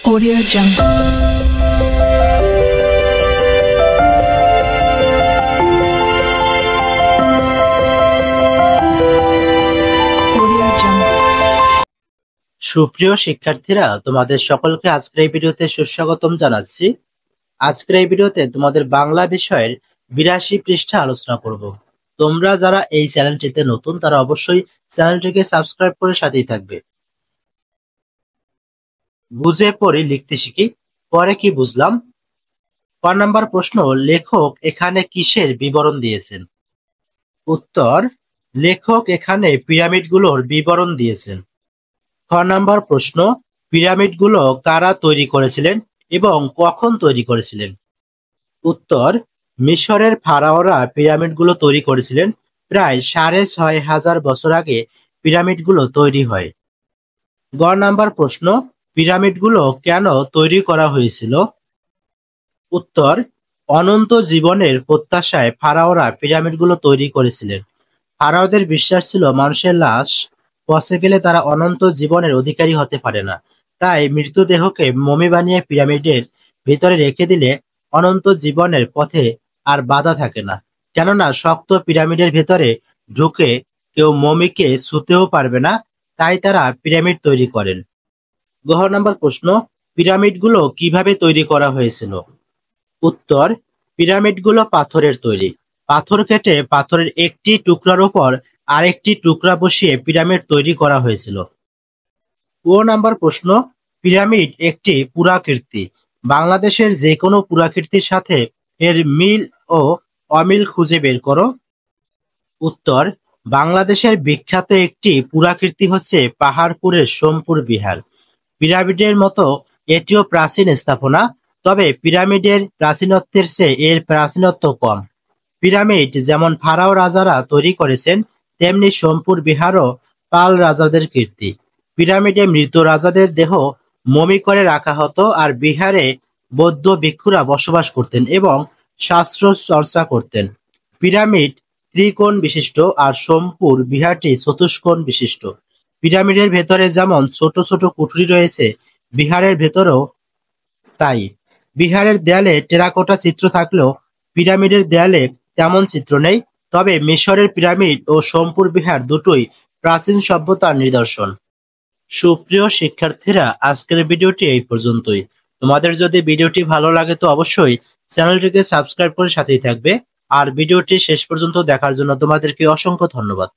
Audio Jungle. সুপ্রিয় শিক্ষার্থীরা, তোমাদের সকলকে আজকের এই ভিডিওতে সুস্বাগতম জানাচ্ছি। আজকের এই ভিডিওতে তোমাদের বাংলা বিষয়ের 82 পৃষ্ঠা আলোচনা করব। তোমরা যারা এই চ্যানেলটিতে নতুন তারা অবশ্যই চ্যানেলটিকে সাবস্ক্রাইব করে সাথেই থাকবে। বুঝে পড়ি, লিখতে শিখি। পরে কি বুঝলাম? 5 নম্বর প্রশ্ন, লেখক এখানে কিসের বিবরণ দিয়েছেন? উত্তর, লেখক এখানে পিরামিডগুলোর বিবরণ দিয়েছেন। 6 নম্বর প্রশ্ন, পিরামিডগুলো কারা তৈরি করেছিলেন এবং কখন তৈরি করেছিলেন? উত্তর, মিশরের ফারাওরা পিরামিডগুলো তৈরি করেছিলেন। প্রায় 6500 বছর আগে পিরামিডগুলো তৈরি হয়। গ নম্বর প্রশ্ন, পিরামিডগুলো কেন তৈরি করা হয়েছিল? উত্তর, অনন্ত জীবনের প্রত্যাশায় ফারাওরা পিরামিডগুলো তৈরি করেছিলেন। ফারাওদের বিশ্বাস ছিল মানুষের লাশ পচে গেলে তারা অনন্ত জীবনের অধিকারী হতে পারে না, তাই মৃতদেহকে মমি বানিয়ে পিরামিডের ভিতরে রেখে দিলে অনন্ত জীবনের পথে আর বাধা থাকে না। কেননা শক্ত পিরামিডের ভেতরে ঢুকে কেউ মমিকে ছুঁতেও পারবে না, তাই তারা পিরামিড তৈরি করেন। গ নম্বর প্রশ্ন, পিরামিডগুলো কিভাবে তৈরি করা হয়েছিল? উত্তর, পিরামিডগুলো পাথরের তৈরি। পাথর কেটে পাথরের একটি টুকরার উপর আরেকটি টুকরা বসিয়ে পিরামিড তৈরি করা হয়েছিল। ও নাম্বার প্রশ্ন, পিরামিড একটি পুরাকীর্তি। বাংলাদেশের যে কোনো পুরাকীর্তির সাথে এর মিল ও অমিল খুঁজে বের করো। উত্তর, বাংলাদেশের বিখ্যাত একটি পুরাকীর্তি হচ্ছে পাহাড়পুরের সোমপুর বিহার। পিরামিডের মতো এটিও প্রাচীন স্থাপনা, তবে পিরামিডের প্রাচীনত্বের চেয়ে এর প্রাচীনত্ব কম। পিরামিড যেমন ফারাও রাজারা তৈরি করেছেন, তেমনি সোমপুর বিহারও পাল রাজাদের কীর্তি। পিরামিডে মৃত রাজাদের দেহ মমি করে রাখা হতো, আর বিহারে বৌদ্ধ ভিক্ষুরা বসবাস করতেন এবং শাস্ত্র চর্চা করতেন। পিরামিড ত্রিকোণ বিশিষ্ট আর সোমপুর বিহারটি চতুষ্কোণ বিশিষ্ট। পিরামিডের ভেতরে যেমন ছোট ছোট কুঠরি রয়েছে, বিহারের ভেতরেও তাই। বিহারের দেয়ালে টেরাকোটা চিত্র থাকলেও পিরামিডের দেয়ালে তেমন চিত্র নেই, তবে মিশরের পিরামিড ও সোমপুর বিহার দুটোই প্রাচীন সভ্যতার নিদর্শন। সুপ্রিয় শিক্ষার্থীরা, আজকের ভিডিওটি এই পর্যন্তই। তোমাদের যদি ভিডিওটি ভালো লাগে তো অবশ্যই চ্যানেলটিকে সাবস্ক্রাইব করে সাথেই থাকবে। আর ভিডিওটি শেষ পর্যন্ত দেখার জন্য তোমাদেরকে অসংখ্য ধন্যবাদ।